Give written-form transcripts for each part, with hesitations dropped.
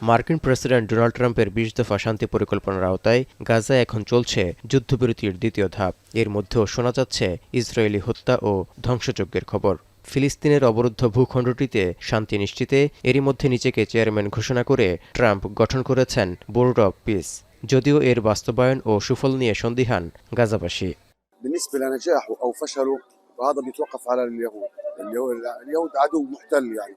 মার্কিন president Donald ট্রাম্পের ২০ দফা শান্তি পরিকল্পনার আওতায় গাজায় এখন চলছে যুদ্ধবিরতির দ্বিতীয় ধাপ। এর মধ্যেও শোনা যাচ্ছে ইসরায়েলি হত্যা ও ধ্বংসযজ্ঞের খবর। ফিলিস্তিনের অবরুদ্ধ ভূখণ্ডটিতে শান্তি নিশ্চিতে এরই মধ্যে নিজেকে চেয়ারম্যান ঘোষণা করে ট্রাম্প গঠন করেছেন বোর্ড অব পিস। যদিও এর বাস্তবায়ন ও সুফল নিয়ে সন্দিহান গাজাবাসী। بالنسبة لنجاحه أو فشله فهذا بيتوقف على اليهود. اليهود عدو محتل يعني.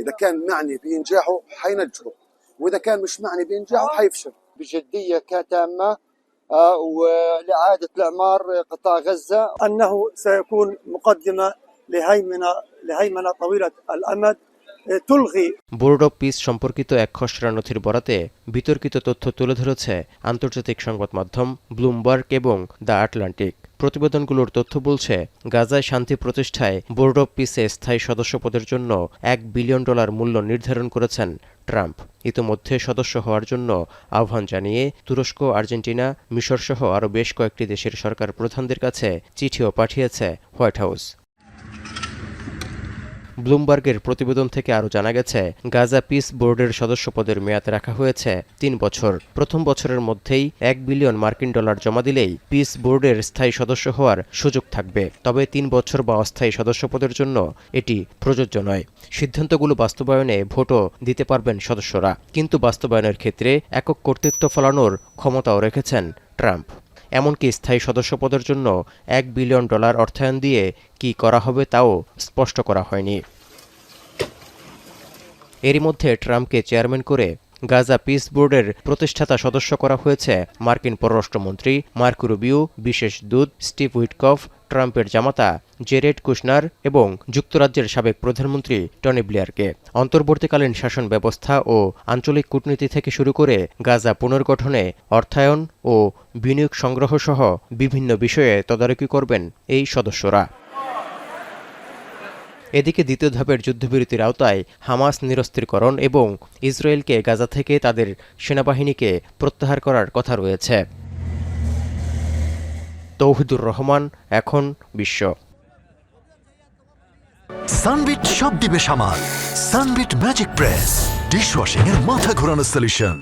إذا كان معني بإنجاحه حينجحه، وإذا كان مش معني بإنجاحه حيفشل. بجدية تامة ولإعادة إعمار قطاع غزة. أنه سيكون مقدمة لهيمنة طويلة الأمد تلغي। বোর্ড অব পিস সম্পর্কিত এক খসড়া নথির বরাতে বিতর্কিত তথ্য তুলে ধরেছে আন্তর্জাতিক সংবাদ মাধ্যম ব্লুমবার্গ এবং দ্য আটলান্টিক। প্রতিবেদনগুলোর তথ্য বলছে, গাজায় শান্তি প্রতিষ্ঠায় বোর্ড অব পিসে স্থায়ী সদস্যপদের জন্য $1 বিলিয়ন মূল্য নির্ধারণ করেছেন ট্রাম্প। ইতোমধ্যে সদস্য হওয়ার জন্য আহ্বান জানিয়ে তুরস্ক, আর্জেন্টিনা, মিশরসহ আরও বেশ কয়েকটি দেশের সরকার প্রধানদের কাছে চিঠিও পাঠিয়েছে হোয়াইট হাউস। ব্লুমবার্গের প্রতিবেদন থেকে আরও জানা গেছে, গাজা পিস বোর্ডের সদস্যপদের মেয়াদ রাখা হয়েছে ৩ বছর। প্রথম বছরের মধ্যেই $1 বিলিয়ন জমা দিলেই পিস বোর্ডের স্থায়ী সদস্য হওয়ার সুযোগ থাকবে। তবে 3 বছর বা অস্থায়ী সদস্যপদের জন্য এটি প্রযোজ্য নয়। সিদ্ধান্তগুলো বাস্তবায়নে ভোটও দিতে পারবেন সদস্যরা, কিন্তু বাস্তবায়নের ক্ষেত্রে একক কর্তৃত্ব ফলানোর ক্ষমতাও রেখেছেন ট্রাম্প। এমনকি স্থায়ী সদস্যপদের জন্য $1 বিলিয়ন অর্থায়ন দিয়ে কি করা হবে তাও স্পষ্ট করা হয়নি। এরই মধ্যে ট্রাম্পকে চেয়ারম্যান করে গাজা পিস বোর্ডের প্রতিষ্ঠাতা সদস্য করা হয়েছে মার্কিন পররাষ্ট্রমন্ত্রী মার্কো রুবিও, বিশেষ দূত স্টিভ উইটকফ, ট্রাম্পের জামাতা জেরেড কুশনার এবং যুক্তরাজ্যের সাবেক প্রধানমন্ত্রী টনি ব্লেয়ারকে। অন্তর্বর্তীকালীন শাসন ব্যবস্থা ও আঞ্চলিক কূটনীতি থেকে শুরু করে গাজা পুনর্গঠনে অর্থায়ন ও বিনিয়োগ সংগ্রহ সহ বিভিন্ন বিষয়ে তদারকি করবেন এই সদস্যরা। এদিকে দ্বিতীয় ধাপের যুদ্ধবিরতির আওতায় হামাস নিরস্ত্রীকরণ এবং ইসরায়েলকে গাজা থেকে তাদের সেনাবাহিনীকে প্রত্যাহার করার কথা রয়েছে। তৌহিদুর রহমান, এখন বিশ্ব। সানবিট সব দিবে সামাল। সানবিট ম্যাজিক প্রেস ডিশওয়াশিং এর মাথা ঘোরানো সলিউশন।